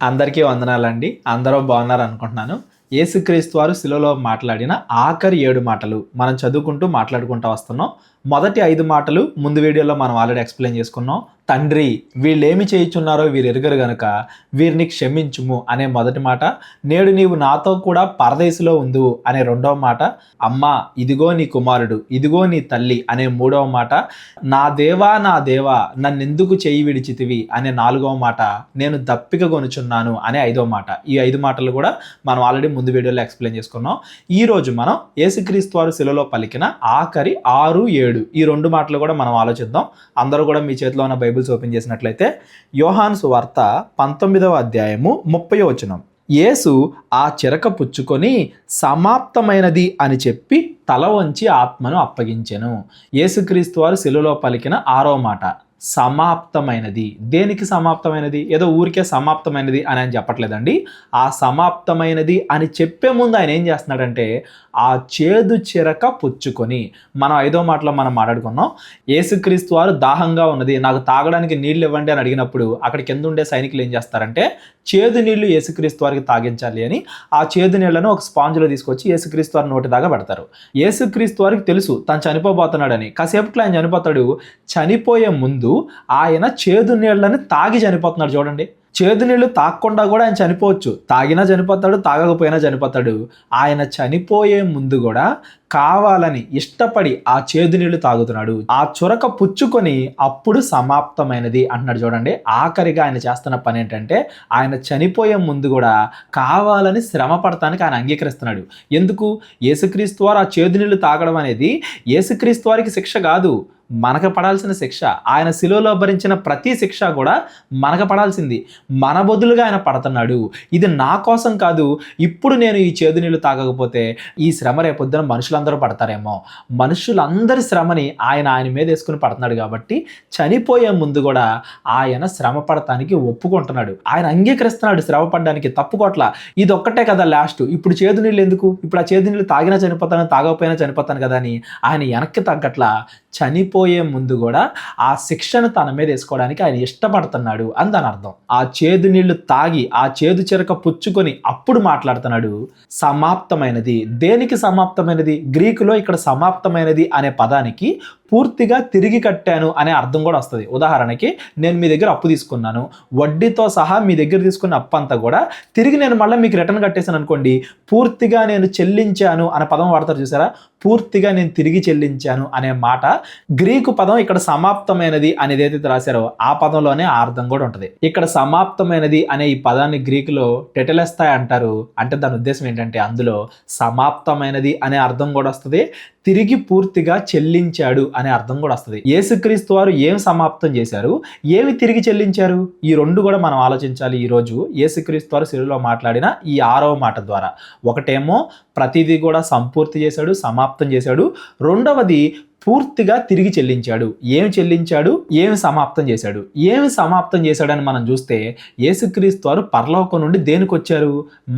అందరికీ వందనాలండి. అందరూ బాగున్నారు అనుకుంటున్నాను. యేసుక్రీస్తు వారు శిలువలో మాట్లాడిన ఆఖరి 7 మాటలు మనం చదువుకుంటూ మాట్లాడుకుంటూ వస్తున్నాం. మొదటి 5 మాటలు ముందు వీడియోలో మనం ఆల్రెడీ ఎక్స్‌ప్లెయిన్ చేసుకున్నాం. తండ్రి వీళ్ళేమి చేయుచున్నారో వీరెరుగరు గనుక వీరిని క్షమించుము అనే మొదటి మాట, నేడు నీవు నాతో కూడా పరదేశిలో ఉందువు అనే రెండవ మాట, అమ్మా ఇదిగో నీ కుమారుడు, ఇదిగో నీ తల్లి అనే మూడవ మాట, నా దేవా నన్నెందుకు చేయి విడిచితివి అనే నాలుగవ మాట, నేను దప్పిక కొనుచున్నాను అనే ఐదవ మాట. ఈ 5 మాటలు కూడా మనం ఆల్రెడీ ముందు వీడియోలో ఎక్స్‌ప్లెయిన్ చేసుకున్నాం. ఈ రోజు మనం యేసుక్రీస్తు వారు శిలువలో పలికిన ఆఖరి 6, 7 ఈ 2 మాటలు కూడా మనం ఆలోచిద్దాం. అందరూ కూడా మీ చేతిలో ఉన్న బైబిల్స్ ఓపెన్ చేసినట్లయితే యోహాను సువార్త 19వ అధ్యాయము 30వ వచనం. యేసు ఆ చిరక పుచ్చుకొని సమాప్తమైనది అని చెప్పి తల వంచి ఆత్మను అప్పగించెను. యేసుక్రీస్తు వారు శిలువలో పలికిన 6వ మాట సమాప్తమైనది. దేనికి సమాప్తమైనది? ఏదో ఊరికే సమాప్తమైనది అని ఆయన చెప్పట్లేదండి. ఆ సమాప్తమైనది అని చెప్పే ముందు ఆయన ఏం చేస్తున్నాడంటే ఆ చేదు చిరక పుచ్చుకొని, మనం 5వ మాటలో మనం మాట్లాడుకున్నాం. యేసుక్రీస్తు వారు దాహంగా ఉన్నది, నాకు తాగడానికి నీళ్ళు ఇవ్వండి అని అడిగినప్పుడు అక్కడ కింద ఉండే సైనికులు ఏం చేస్తారంటే చేదు నీళ్లు యేసుక్రీస్తు వారికి తాగించాలి అని ఆ చేదు నీళ్లను ఒక స్పాంజ్లో తీసుకొచ్చి యేసుక్రీస్తు వారి నోటి దాకా పెడతారు. యేసుక్రీస్తు వారికి తెలుసు తను చనిపోబోతున్నాడని. కాసేపట్లో ఆయన చనిపోతాడు. చనిపోయే ముందు ఆయన చేదు నీళ్ళని తాగి చనిపోతున్నాడు. చూడండి, చేదు నీళ్లు తాగకుండా కూడా ఆయన చనిపోవచ్చు. తాగినా చనిపోతాడు, తాగకపోయినా చనిపోతాడు. ఆయన చనిపోయే ముందు కూడా కావాలని ఇష్టపడి ఆ చేదు నీళ్లు తాగుతున్నాడు. ఆ చురక పుచ్చుకొని అప్పుడు సమాప్తమైనది అంటున్నాడు. చూడండి, ఆఖరిగా ఆయన చేస్తున్న పని ఏంటంటే ఆయన చనిపోయే ముందు కూడా కావాలని శ్రమ పడటానికి ఆయన అంగీకరిస్తున్నాడు. ఎందుకు? యేసుక్రీస్తు వారు ఆ చేదు నీళ్లు తాగడం అనేది యేసుక్రీస్తు వారికి శిక్ష కాదు, మనకు పడాల్సిన శిక్ష. ఆయన శిలువలో భరించిన ప్రతి శిక్ష కూడా మనకు పడాల్సింది. మన బదులుగా ఆయన పడుతున్నాడు. ఇది నా కోసం కాదు, ఇప్పుడు నేను ఈ చేదు నీళ్లు తాగకపోతే ఈ శ్రమ రేపొద్దున మనుషులందరూ పడతారేమో, మనుషులందరి శ్రమని ఆయన మీద వేసుకుని పడుతున్నాడు. కాబట్టి చనిపోయే ముందు కూడా ఆయన శ్రమ పడటానికి ఒప్పుకుంటున్నాడు. ఆయన అంగీకరిస్తున్నాడు శ్రమ పడడానికి, తప్పుకోట్ల. ఇది ఒక్కటే కదా లాస్ట్. ఇప్పుడు చేదు నీళ్ళు ఎందుకు? ఇప్పుడు ఆ చేదు నీళ్ళు తాగినా చనిపోతాను, తాగకపోయినా చనిపోతాను కదా అని ఆయన వెనక్కి తగ్గట్ల చనిపోయే ముందు కూడా ఆ శిక్షను తన మీద వేసుకోవడానికి ఆయన ఇష్టపడుతున్నాడు అని దాని అర్థం. ఆ చేదు నీళ్లు తాగి ఆ చేదు చిరక పుచ్చుకొని అప్పుడు మాట్లాడుతున్నాడు సమాప్తమైనది. దేనికి సమాప్తమైనది? గ్రీకులో ఇక్కడ సమాప్తమైనది అనే పదానికి పూర్తిగా తిరిగి కట్టాను అనే అర్థం కూడా వస్తుంది. ఉదాహరణకి, నేను మీ దగ్గర అప్పు తీసుకున్నాను, వడ్డీతో సహా మీ దగ్గర తీసుకున్న అప్పు అంతా కూడా తిరిగి నేను మళ్ళీ మీకు రిటర్న్ కట్టేశాను అనుకోండి, పూర్తిగా నేను చెల్లించాను అనే పదం వాడతారు చూసారా, పూర్తిగా నేను తిరిగి చెల్లించాను అనే మాట. గ్రీకు పదం ఇక్కడ సమాప్తమైనది అనేది ఏదైతే రాశారో ఆ పదంలోనే ఆ అర్థం కూడా ఉంటుంది. ఇక్కడ సమాప్తమైనది అనే ఈ పదాన్ని గ్రీకులో టెటెలెస్తాయ్ అంటారు. అంటే దాని ఉద్దేశం ఏంటంటే అందులో సమాప్తమైనది అనే అర్థం కూడా వస్తుంది, తిరిగి పూర్తిగా చెల్లించాడు అనే అర్థం కూడా వస్తుంది. యేసుక్రీస్తు వారు ఏం సమాప్తం చేశారు, ఏమి తిరిగి చెల్లించారు, ఈ రెండు కూడా మనం ఆలోచించాలి. ఈరోజు యేసుక్రీస్తు వారు శిలువలో మాట్లాడిన ఈ 6వ మాట ద్వారా ఒకటేమో ప్రతిదీ కూడా సంపూర్తి చేశాడు, సమాప్తం చేశాడు. రెండవది పూర్తిగా తిరిగి చెల్లించాడు. ఏమి చెల్లించాడు, ఏమి సమాప్తం చేశాడు. ఏమి సమాప్తం చేశాడని మనం చూస్తే యేసుక్రీస్తు వారు పరలోకం నుండి దేనికి వచ్చారు?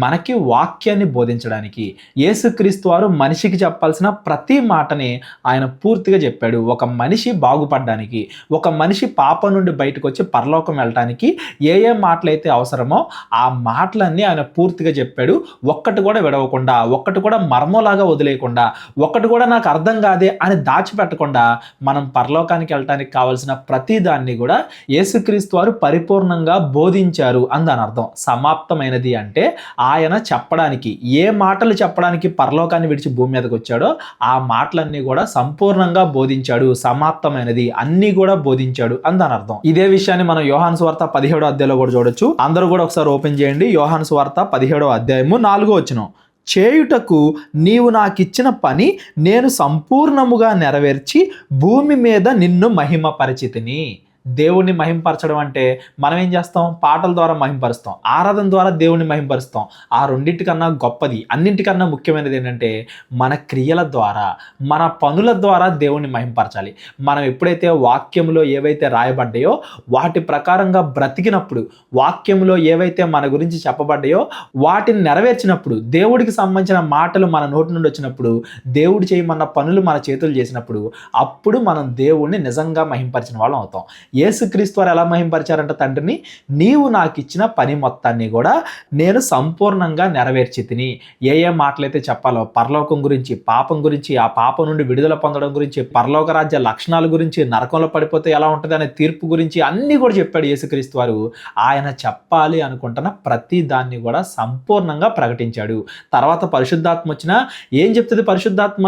మనకి వాక్యాన్ని బోధించడానికి. యేసుక్రీస్తు వారు మనిషికి చెప్పాల్సిన ప్రతి మాటని ఆయన పూర్తిగా చెప్పాడు. ఒక మనిషి బాగుపడడానికి, ఒక మనిషి పాపం నుండి బయటకు వచ్చి పరలోకం వెళ్ళటానికి ఏ మాటలైతే అవసరమో ఆ మాటలన్నీ ఆయన పూర్తిగా చెప్పాడు. ఒక్కటి కూడా విడవకుండా, ఒక్కటి కూడా మర్మలాగా వదిలేయకుండా, ఒక్కటి కూడా నాకు అర్థం కాదే అని పెట్టకుండా మనం పరలోకానికి వెళ్ళటానికి కావాల్సిన ప్రతి దాన్ని కూడా యేసుక్రీస్తు వారు పరిపూర్ణంగా బోధించారు అని దాని అర్థం. సమాప్తమైనది అంటే ఆయన చెప్పడానికి, ఏ మాటలు చెప్పడానికి పరలోకాన్ని విడిచి భూమి మీదకి వచ్చాడో ఆ మాటలన్నీ కూడా సంపూర్ణంగా బోధించాడు. సమాప్తమైనది అన్ని కూడా బోధించాడు అని దాని అర్థం. ఇదే విషయాన్ని మనం యోహాను సువార్త 17వ అధ్యాయంలో కూడా చూడొచ్చు. అందరూ కూడా ఒకసారి ఓపెన్ చేయండి. యోహాను సువార్త 17వ అధ్యాయము 4వ వచనం. చేయుటకు నీవు నాకిచ్చిన పని నేను సంపూర్ణముగా నెరవేర్చి భూమి మీద నిన్ను మహిమపరిచితిని. దేవుణ్ణి మహింపరచడం అంటే మనం ఏం చేస్తాం? పాటల ద్వారా మహింపరుస్తాం, ఆరాధన ద్వారా దేవుణ్ణి మహింపరుస్తాం. ఆ రెండింటికన్నా గొప్పది, అన్నింటికన్నా ముఖ్యమైనది ఏంటంటే మన క్రియల ద్వారా, మన పనుల ద్వారా దేవుణ్ణి మహింపరచాలి. మనం ఎప్పుడైతే వాక్యంలో ఏవైతే రాయబడ్డాయో వాటి ప్రకారంగా బ్రతికినప్పుడు, వాక్యంలో ఏవైతే మన గురించి చెప్పబడ్డాయో వాటిని నెరవేర్చినప్పుడు, దేవుడికి సంబంధించిన మాటలు మన నోటి నుండి వచ్చినప్పుడు, దేవుడు చేయమన్న పనులు మన చేతులు చేసినప్పుడు, అప్పుడు మనం దేవుణ్ణి నిజంగా మహింపరిచిన వాళ్ళం అవుతాం. యేసుక్రీస్తు వారు ఎలా మహింపరిచారంట తండ్రిని, నీవు నాకు ఇచ్చిన పని మొత్తాన్ని కూడా నేను సంపూర్ణంగా నెరవేర్చి తిని. ఏ ఏ మాటలైతే చెప్పాలో పరలోకం గురించి, పాపం గురించి, ఆ పాపం నుండి విడుదల పొందడం గురించి, పరలోక రాజ్య లక్షణాల గురించి, నరకంలో పడిపోతే ఎలా ఉంటుంది అనే తీర్పు గురించి అన్నీ కూడా చెప్పాడు యేసుక్రీస్తు వారు. ఆయన చెప్పాలి అనుకుంటున్న ప్రతి దాన్ని కూడా సంపూర్ణంగా ప్రకటించాడు. తర్వాత పరిశుద్ధాత్మ వచ్చినా ఏం చెప్తుంది పరిశుద్ధాత్మ?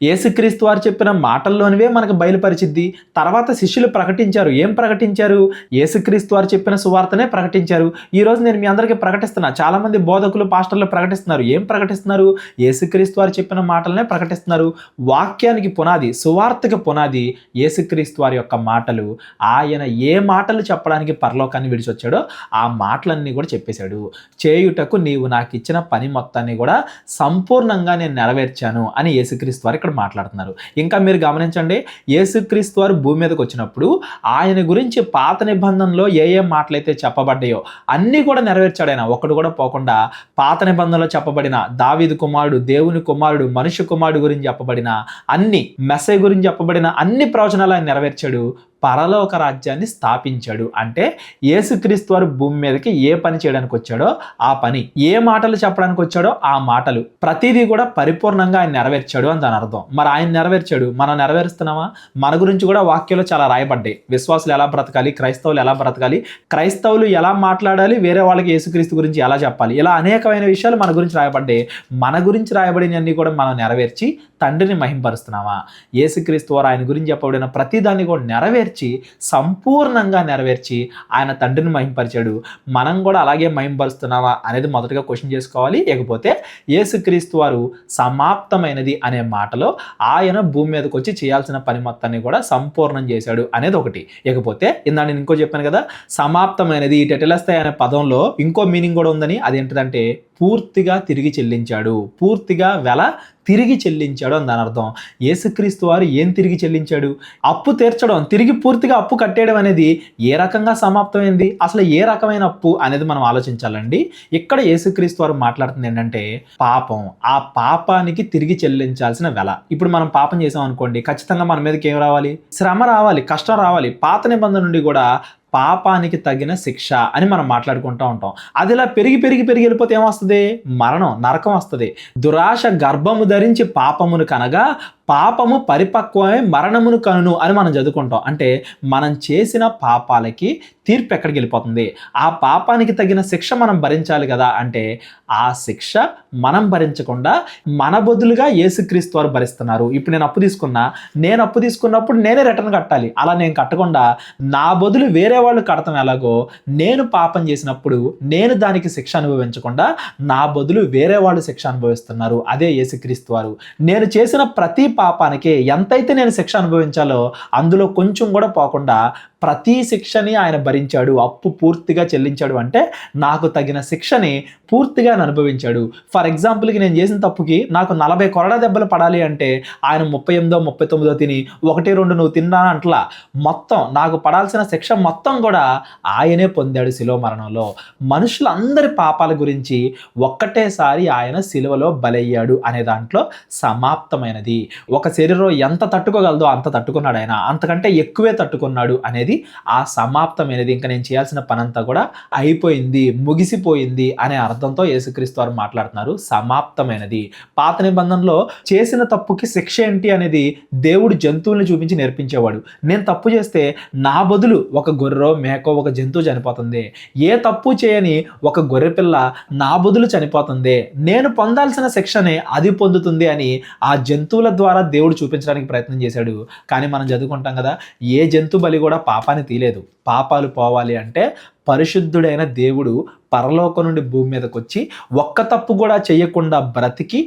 యేసుక్రీస్తు వారు చెప్పిన మాటల్లోనివే మనకు బయలుపరిచిద్ది. తర్వాత శిష్యులు ప్రకటించారు. ఏం ప్రకటించారు? యేసుక్రీస్తు వారు చెప్పిన సువార్తనే ప్రకటించారు. ఈరోజు నేను మీ అందరికీ ప్రకటిస్తున్నా. చాలా మంది బోధకులు, పాస్టర్లు ప్రకటిస్తున్నారు. ఏం ప్రకటిస్తున్నారు? యేసుక్రీస్తు వారు చెప్పిన మాటలనే ప్రకటిస్తున్నారు. వాక్యానికి పునాది, సువార్తకి పునాది యేసుక్రీస్తు వారి యొక్క మాటలు. ఆయన ఏ మాటలు చెప్పడానికి పరలోకాన్ని విడిచొచ్చాడో ఆ మాటలన్నీ కూడా చెప్పేశాడు. చేయుటకు నీవు నాకు ఇచ్చిన పని మొత్తాన్ని కూడా సంపూర్ణంగా నేను నెరవేర్చాను అని యేసుక్రీస్తు వారు ఇక్కడ మాట్లాడుతున్నారు. ఇంకా మీరు గమనించండి, యేసుక్రీస్తు వారు భూమి మీదకి వచ్చినప్పుడు ఆయన గురించి పాత నిబంధనలో ఏ ఏ మాటలైతే చెప్పబడ్డాయో అన్నీ కూడా నెరవేర్చాడు. ఆయన ఒక్కడు కూడా పోకుండా పాత నిబంధనలో చెప్పబడిన దావీదు కుమారుడు, దేవుని కుమారుడు, మనుష్య కుమారుడు గురించి చెప్పబడిన అన్ని, మెస్సయ్య గురించి చెప్పబడిన అన్ని ప్రవచనాలు ఆయన నెరవేర్చాడు. పరలోక రాజ్యాన్ని స్థాపించాడు. అంటే యేసుక్రీస్తు వారు భూమి మీదకి ఏ పని చేయడానికి వచ్చాడో ఆ పని, ఏ మాటలు చెప్పడానికి వచ్చాడో ఆ మాటలు, ప్రతిదీ కూడా పరిపూర్ణంగా ఆయన నెరవేర్చాడు అని దాని అర్థం. మరి ఆయన నెరవేర్చాడు, మనం నెరవేరుస్తున్నామా? మన గురించి కూడా వాక్యంలో చాలా రాయబడ్డాయి. విశ్వాసులు ఎలా బ్రతకాలి, క్రైస్తవులు ఎలా బ్రతకాలి, క్రైస్తవులు ఎలా మాట్లాడాలి, వేరే వాళ్ళకి యేసుక్రీస్తు గురించి ఎలా చెప్పాలి, ఇలా అనేకమైన విషయాలు మన గురించి రాయబడ్డాయి. మన గురించి రాయబడినవన్నీ కూడా మనం నెరవేర్చి తండ్రిని మహింపరుస్తున్నామా? యేసుక్రీస్తు వారు ఆయన గురించి చెప్పబడిన ప్రతిదాన్ని కూడా నెరవేర్చి, సంపూర్ణంగా నెరవేర్చి ఆయన తండ్రిని మహింపరిచాడు. మనం కూడా అలాగే మహింపరుస్తున్నావా అనేది మొదటగా క్వశ్చన్ చేసుకోవాలి. ఇకపోతే యేసుక్రీస్తు వారు సమాప్తమైనది అనే మాటలో ఆయన భూమి మీదకి వచ్చి చేయాల్సిన పని మొత్తాన్ని కూడా సంపూర్ణం చేశాడు అనేది ఒకటి. ఇకపోతే ఇందా నేను ఇంకో చెప్పాను కదా, సమాప్తమైనది, ఈ టెటెలస్తాయి అనే పదంలో ఇంకో మీనింగ్ కూడా ఉందని. అదేంటిదంటే పూర్తిగా తిరిగి చెల్లించాడు, పూర్తిగా వెల తిరిగి చెల్లించాడు అని దాని అర్థం. యేసుక్రీస్తు వారు ఏం తిరిగి చెల్లించాడు? అప్పు తీర్చడం, తిరిగి పూర్తిగా అప్పు కట్టేయడం అనేది ఏ రకంగా సమాప్తమైంది? అసలు ఏ రకమైన అప్పు అనేది మనం ఆలోచించాలండి. ఇక్కడ యేసుక్రీస్తు వారు మాట్లాడుతుంది ఏంటంటే పాపం, ఆ పాపానికి తిరిగి చెల్లించాల్సిన వెల. ఇప్పుడు మనం పాపం చేసాం అనుకోండి, ఖచ్చితంగా మన మీదకి ఏం రావాలి? శ్రమ రావాలి, కష్టం రావాలి. పాత నిబంధన నుండి కూడా పాపానికి తగిన శిక్ష అని మనం మాట్లాడుకుంటూ ఉంటాం. అది ఇలా పెరిగి పెరిగి పెరిగి వెళ్ళిపోతే ఏమొస్తుంది? మరణం, నరకం వస్తుంది. దురాశ గర్భము ధరించి పాపమును కనగా పాపము పరిపక్వమే మరణమును కనును అని మనం చదువుకుంటాం. అంటే మనం చేసిన పాపాలకి తీర్పు ఎక్కడికి వెళ్ళిపోతుంది? ఆ పాపానికి తగిన శిక్ష మనం భరించాలి కదా. అంటే ఆ శిక్ష మనం భరించకుండా మన బదులుగా యేసుక్రీస్తు వారు భరిస్తున్నారు. ఇప్పుడు నేను అప్పు తీసుకున్నప్పుడు నేనే రిటర్న్ కట్టాలి. అలా నేను కట్టకుండా నా బదులు వేరే వాళ్ళు కడతాం. ఎలాగో నేను పాపం చేసినప్పుడు నేను దానికి శిక్ష అనుభవించకుండా నా బదులు వేరే వాళ్ళు శిక్ష అనుభవిస్తున్నారు. అదే యేసుక్రీస్తు వారు. నేను చేసిన ప్రతి పాపానికి ఎంతైతే నేను శిక్ష అనుభవించాలో అందులో కొంచెం కూడా పోకుండా ప్రతి శిక్షని ఆయన భరించాడు. అప్పు పూర్తిగా చెల్లించాడు. అంటే నాకు తగిన శిక్షని పూర్తిగా ఆయన అనుభవించాడు. ఫర్ ఎగ్జాంపుల్కి నేను చేసిన తప్పుకి నాకు 40 కొరడా దెబ్బలు పడాలి అంటే ఆయన 38 39 తిని 1 2 నువ్వు తిన్నా అంటలా, మొత్తం నాకు పడాల్సిన శిక్ష మొత్తం కూడా ఆయనే పొందాడు శిలువ మరణంలో. మనుషులందరి పాపాల గురించి ఒక్కటేసారి ఆయన శిలువలో బలయ్యాడు అనే దాంట్లో సమాప్తమైనది. ఒక శరీరం ఎంత తట్టుకోగలదో అంత తట్టుకున్నాడు ఆయన, అంతకంటే ఎక్కువే తట్టుకున్నాడు అనేది ఆ సమాప్తమైనది. ఇంకా నేను చేయాల్సిన పనంతా కూడా అయిపోయింది, ముగిసిపోయింది అనే అర్థంతో యేసుక్రీస్తు వారు మాట్లాడుతున్నారు. సమాప్తమైనది. పాత నిబంధనలో చేసిన తప్పుకి శిక్ష ఏంటి అనేది దేవుడు జంతువుల్ని చూపించి నేర్పించేవాడు. నేను తప్పు చేస్తే నా బదులు ఒక గొర్రె, మేకో, ఒక జంతువు చనిపోతుంది. ఏ తప్పు చేయని ఒక గొర్రె పిల్ల నా బదులు చనిపోతుంది. నేను పొందాల్సిన శిక్షనే అది పొందుతుంది అని ఆ జంతువుల ద్వారా దేవుడు చూపించడానికి ప్రయత్నం చేశాడు. కానీ మనం చదువుకుంటాం కదా, ఏ జంతు బలి కూడా పాపాన్ని తీయలేదు. పాపాలు పోవాలి అంటే పరిశుద్ధుడైన దేవుడు పరలోకం నుండి భూమి మీదకి వచ్చి ఒక్క తప్పు కూడా చేయకుండా బ్రతికి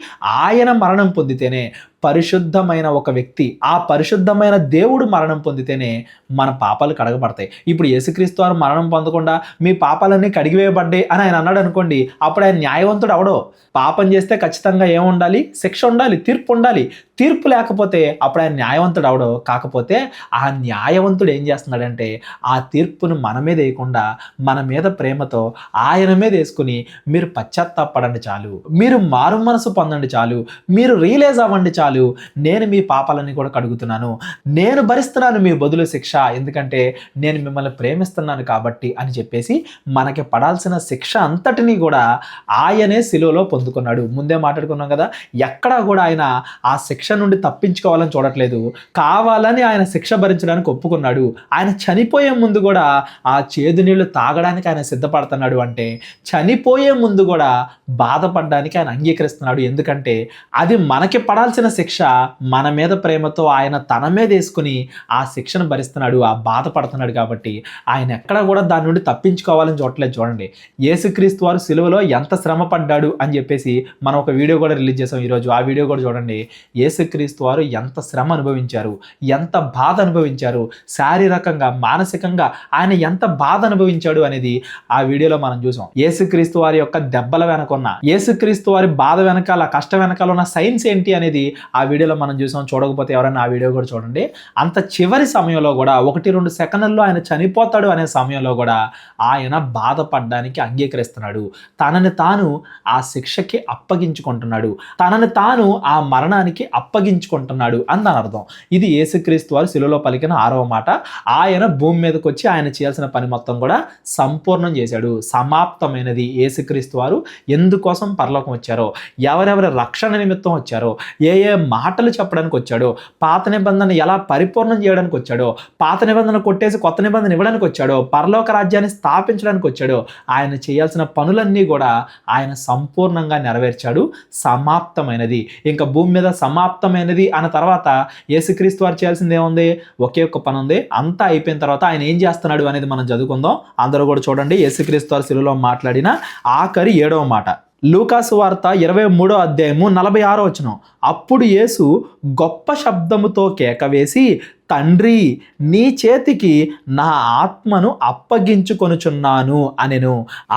ఆయన మరణం పొందితేనే, పరిశుద్ధమైన ఒక వ్యక్తి, ఆ పరిశుద్ధమైన దేవుడు మరణం పొందితేనే మన పాపాలు కడగబడతాయి. ఇప్పుడు యేసుక్రీస్తు వారు మరణం పొందకుండా మీ పాపాలన్నీ కడిగివేయబడ్డాయి అని ఆయన అన్నాడు అనుకోండి, అప్పుడు ఆయన న్యాయవంతుడు అవడో. పాపం చేస్తే ఖచ్చితంగా ఏముండాలి? శిక్ష ఉండాలి, తీర్పు ఉండాలి. తీర్పు లేకపోతే అప్పుడు ఆయన న్యాయవంతుడు అవడో. కాకపోతే ఆ న్యాయవంతుడు ఏం చేస్తున్నాడంటే ఆ తీర్పును మన మీద వేయకుండా మన మీద ప్రేమతో ఆయన మీద వేసుకుని మీరు పశ్చాత్తాపడండి చాలు, మీరు మారు మనసు పొందండి చాలు, మీరు రియలైజ్ అవ్వండి చాలు, నేను మీ పాపాలన్నీ కూడా కడుగుతున్నాను, నేను భరిస్తున్నాను మీ బదులు శిక్ష, ఎందుకంటే నేను మిమ్మల్ని ప్రేమిస్తున్నాను కాబట్టి అని చెప్పేసి మనకి పడాల్సిన శిక్ష అంతటినీ కూడా ఆయనే శిలువలో పొందుకున్నాడు. ముందే మాట్లాడుకున్నాం కదా, ఎక్కడా కూడా ఆయన ఆ శిక్ష నుండి తప్పించుకోవాలని చూడట్లేదు, కావాలని ఆయన శిక్ష భరించడానికి ఒప్పుకున్నాడు. ఆయన చనిపోయే ముందు కూడా ఆ చేదు నీళ్లు తాగడానికి ఆయన సిద్ధపడుతున్నాడు. అంటే చనిపోయే ముందు కూడా బాధపడడానికి ఆయన అంగీకరిస్తున్నాడు. ఎందుకంటే అది మనకి పడాల్సిన శిక్ష, మన మీద ప్రేమతో ఆయన తన మీద వేసుకుని ఆ శిక్షను భరిస్తున్నాడు, ఆ బాధపడుతున్నాడు. కాబట్టి ఆయన ఎక్కడా కూడా దాని నుండి తప్పించుకోవాలని చూడట్లేదు. చూడండి, యేసుక్రీస్తు వారు సిలువలో ఎంత శ్రమ పడ్డాడు అని చెప్పేసి మనం ఒక వీడియో కూడా రిలీజ్ చేసాం ఈరోజు. ఆ వీడియో కూడా చూడండి. యేసుక్రీస్తు వారు ఎంత శ్రమ అనుభవించారు, ఎంత బాధ అనుభవించారు, శారీరకంగా మానసికంగా ఆయన ఎంత బాధ అనుభవించాడు అనేది ఆ వీడియోలో మనం చూసాం. యేసుక్రీస్తు వారి యొక్క దెబ్బల వెనకున్న, యేసుక్రీస్తు వారి బాధ వెనకాల, కష్టం వెనకాల ఉన్న సైన్స్ ఏంటి అనేది ఆ వీడియోలో మనం చూసాం. చూడకపోతే ఎవరైనా ఆ వీడియో కూడా చూడండి. అంత చివరి సమయంలో కూడా 1-2 సెకండ్లలో ఆయన చనిపోతాడు అనే సమయంలో కూడా ఆయన బాధపడడానికి అంగీకరిస్తున్నాడు. తనని తాను ఆ శిక్షకి అప్పగించుకుంటున్నాడు, తనని తాను ఆ మరణానికి అప్పగించుకుంటున్నాడు అని దాని అర్థం. ఇది యేసుక్రీస్తు వారు శిలువలో పలికిన 6వ మాట. ఆయన భూమి మీదకి వచ్చి ఆయన చేయాల్సిన పని మొత్తం కూడా సంపూర్ణం చేశాడు, సమాప్తమైనది. యేసుక్రీస్తు వారు ఎందుకోసం పరలోకం వచ్చారో, ఎవరెవరి రక్షణ నిమిత్తం వచ్చారో, ఏ ఏ మాటలు చెప్పడానికి వచ్చాడో, పాత నిబంధన ఎలా పరిపూర్ణం చేయడానికి వచ్చాడో, పాత నిబంధన కొట్టేసి కొత్త నిబంధన ఇవ్వడానికి వచ్చాడో, పరలోక రాజ్యాన్ని స్థాపించడానికి వచ్చాడో, ఆయన చేయాల్సిన పనులన్నీ కూడా ఆయన సంపూర్ణంగా నెరవేర్చాడు, సమాప్తమైనది. ఇంకా భూమి మీద సమాప్తమైనది అన్న తర్వాత యేసుక్రీస్తు వారు చేయాల్సింది ఏముంది? ఒకే ఒక్క పని ఉంది. అంతా అయిపోయిన తర్వాత ఆయన ఏం చేస్తున్నాడు అనేది మనం చదువుకుందాం. అందరూ కూడా చూడండి. యేసుక్రీస్తు వారు శిలువలో మాట్లాడిన ఆఖరి 7వ మాట. లూకాసు వార్త 23వ అధ్యాయము 46వ వచనం. అప్పుడు యేసు గొప్ప శబ్దముతో కేక వేసి, తండ్రి, నీ చేతికి నా ఆత్మను అప్పగించుకొనుచున్నాను అనెను.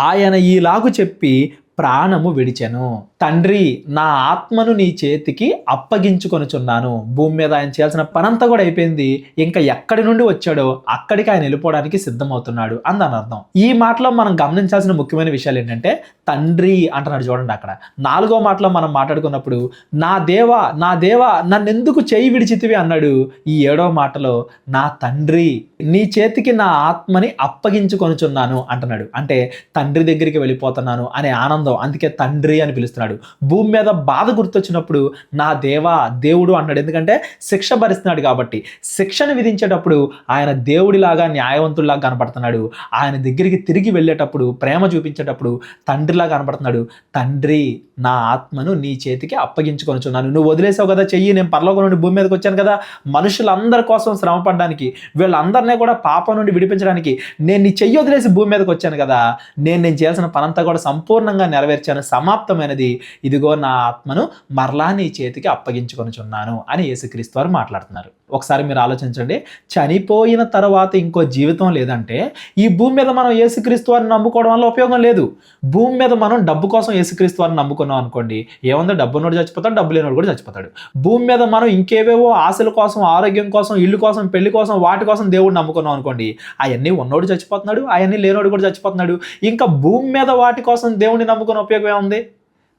ఆయన ఈలాగు చెప్పి ప్రాణము విడిచెను. తండ్రి, నా ఆత్మను నీ చేతికి అప్పగించుకొనుచున్నాను. భూమి మీద ఆయన చేయాల్సిన పనంతా కూడా అయిపోయింది. ఇంకా ఎక్కడి నుండి వచ్చాడో అక్కడికి ఆయన వెళ్ళిపోవడానికి సిద్ధమవుతున్నాడు అని దాని అర్థం. ఈ మాటలో మనం గమనించాల్సిన ముఖ్యమైన విషయాలు ఏంటంటే, తండ్రి అంటున్నాడు చూడండి. అక్కడ 4వ మాటలో మనం మాట్లాడుకున్నప్పుడు నా దేవా, నా దేవా, నన్నెందుకు చేయి విడిచితివి అన్నాడు. ఈ 7వ మాటలో నా తండ్రి, నీ చేతికి నా ఆత్మని అప్పగించుకొనుచున్నాను అంటున్నాడు. అంటే తండ్రి దగ్గరికి వెళ్ళిపోతున్నాను అనే ఆనందం, అందుకే తండ్రి అని పిలుస్తున్నాడు. భూమి మీద బాధ గుర్తొచ్చినప్పుడు నా దేవా, దేవుడు అంటాడు. ఎందుకంటే శిక్ష భరిస్తున్నాడు కాబట్టి. శిక్షను విధించేటప్పుడు ఆయన దేవుడిలాగా, న్యాయవంతుడిలాగా కనపడుతున్నాడు. ఆయన దగ్గరికి తిరిగి వెళ్ళేటప్పుడు, ప్రేమ చూపించేటప్పుడు తండ్రిలా కనపడుతున్నాడు. తండ్రి, నా ఆత్మను నీ చేతికి అప్పగించుకొనుచున్నాను. నువ్వు వదిలేసావు కదా చెయ్యి, నేను పరలోకం నుండి భూమి మీదకి వచ్చాను కదా, మనుషులందరి కోసం శ్రమ పడడానికి, వీళ్ళందరినీ కూడా పాపం నుండి విడిపించడానికి నేను నీ చెయ్యి వదిలేసి భూమి మీదకి వచ్చాను కదా, నేను చేయాల్సిన పనంతా కూడా సంపూర్ణంగా నెరవేర్చాను, సమాప్తమైనది. ఇదిగో నా ఆత్మను మరలా నీ చేతికి అప్పగించుకొనుచున్నాను అని యేసుక్రీస్తు వారు మాట్లాడుతున్నారు. ఒకసారి మీరు ఆలోచించండి. చనిపోయిన తర్వాత ఇంకో జీవితం లేదంటే ఈ భూమి మీద మనం యేసుక్రీస్తు వారిని నమ్ముకోవడం వల్ల ఉపయోగం లేదు. భూమి మీద మనం డబ్బు కోసం యేసుక్రీస్తు వారిని నమ్ముకున్నాం అనుకోండి, ఏముందో డబ్బున్నోడు చచ్చిపోతాడు, డబ్బు లేనోడు కూడా చచ్చిపోతాడు. భూమి మీద మనం ఇంకేవేవో ఆశల కోసం, ఆరోగ్యం కోసం, ఇల్లు కోసం, పెళ్లి కోసం, వాటి కోసం దేవుడిని నమ్ముకున్నాం అనుకోండి, అవన్నీ ఉన్నోడు చచ్చిపోతున్నాడు, అవన్నీ లేనోడు కూడా చచ్చిపోతున్నాడు. ఇంకా భూమి మీద వాటి కోసం దేవుడిని నమ్ముకునే ఉపయోగం ఏముంది?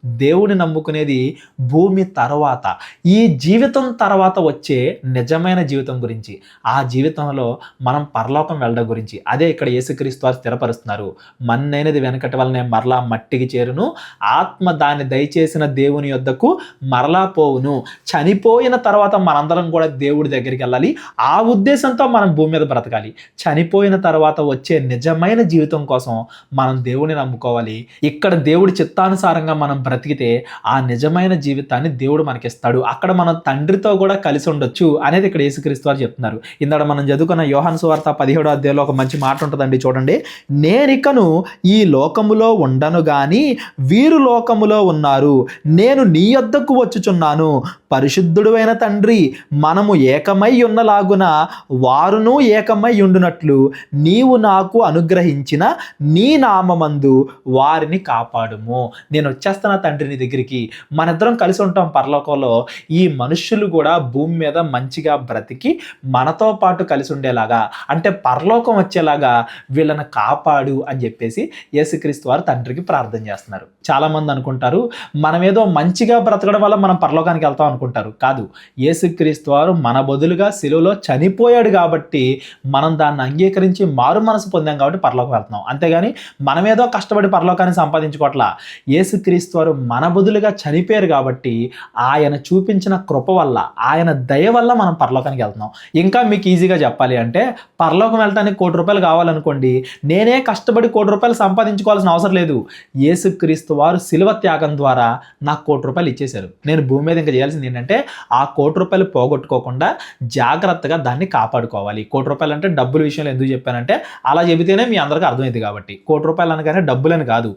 దేవుని నమ్ముకునేది భూమి తర్వాత, ఈ జీవితం తర్వాత వచ్చే నిజమైన జీవితం గురించి, ఆ జీవితంలో మనం పరలోకం వెళ్ళడం గురించి. అదే ఇక్కడ యేసుక్రీస్తు వారు స్థిరపరుస్తున్నారు. మన్నైనది వెనకటి వలనే మరలా మట్టికి చేరును, ఆత్మ దాన్ని దయచేసిన దేవుని యొద్దకు మరలా పోవును. చనిపోయిన తర్వాత మనందరం కూడా దేవుడి దగ్గరికి వెళ్ళాలి. ఆ ఉద్దేశంతో మనం భూమి మీద బ్రతకాలి. చనిపోయిన తర్వాత వచ్చే నిజమైన జీవితం కోసం మనం దేవుని నమ్ముకోవాలి. ఇక్కడ దేవుడి చిత్తానుసారంగా మనం బ్రతికితే ఆ నిజమైన జీవితాన్ని దేవుడు మనకిస్తాడు. అక్కడ మనం తండ్రితో కూడా కలిసి ఉండొచ్చు అనేది ఇక్కడ యేసుక్రీస్తు వారు చెప్తున్నారు. ఇందాక మనం చదువుకున్న యోహాను సువార్త 17వ అధ్యాయంలో ఒక మంచి మాట ఉంటుందండి, చూడండి. నేనికను ఈ లోకములో ఉండను గాని వీరు లోకములో ఉన్నారు, నేను నీ యొద్దకు వచ్చుచున్నాను. పరిశుద్ధుడైన తండ్రి, మనము ఏకమై ఉన్నలాగున వారును ఏకమై ఉండునట్లు నీవు నాకు అనుగ్రహించిన నీ నామమందు వారిని కాపాడుము. నేను వచ్చేస్తున్నా తండ్రి నీ దగ్గరికి, మనిద్దరం కలిసి ఉంటాం పరలోకంలో. ఈ మనుష్యులు కూడా భూమి మీద మంచిగా బ్రతికి మనతో పాటు కలిసి ఉండేలాగా, అంటే పరలోకం వచ్చేలాగా వీళ్ళని కాపాడు అని చెప్పేసి యేసుక్రీస్తు వారు తండ్రికి ప్రార్థన చేస్తున్నారు. చాలామంది అనుకుంటారు మనం ఏదో మంచిగా బ్రతకడం వల్ల మనం పరలోకానికి వెళ్తాం అనుకుంటారు. కాదు, యేసుక్రీస్తు వారు మన బదులుగా శిలువలో చనిపోయాడు కాబట్టి మనం దాన్ని అంగీకరించి మారు మనసు పొందాం కాబట్టి పరలోకం వెళ్తున్నాం. అంతేగాని మనమేదో కష్టపడి పరలోకాన్ని సంపాదించుకోవట్లా. యేసుక్రీస్తు వారు మన బదులుగా చనిపోయారు కాబట్టి ఆయన చూపించిన కృప వల్ల, ఆయన దయ వల్ల మనం పరలోకానికి వెళ్తున్నాం. ఇంకా మీకు ఈజీగా చెప్పాలి అంటే, పరలోకం వెళ్ళటానికి ₹1,00,00,000 కావాలనుకోండి, నేనే కష్టపడి ₹1,00,00,000 సంపాదించుకోవాల్సిన అవసరం లేదు. యేసుక్రీస్తు వారు శిలువ త్యాగం ద్వారా నాకు ₹1,00,00,000 ఇచ్చేశారు. నేను భూమి మీద ఇంకా చేయాల్సింది ఏంటంటే ఆ ₹1,00,00,000 పోగొట్టుకోకుండా జాగ్రత్తగా దాన్ని కాపాడుకోవాలి. ₹1,00,00,000 అంటే డబ్బుల విషయంలో ఎందుకు చెప్పానంటే, అలా చెబితేనే మీ అందరికీ అర్థమైంది కాబట్టి. ₹1,00,00,000 అనగానే డబ్బులని కాదు.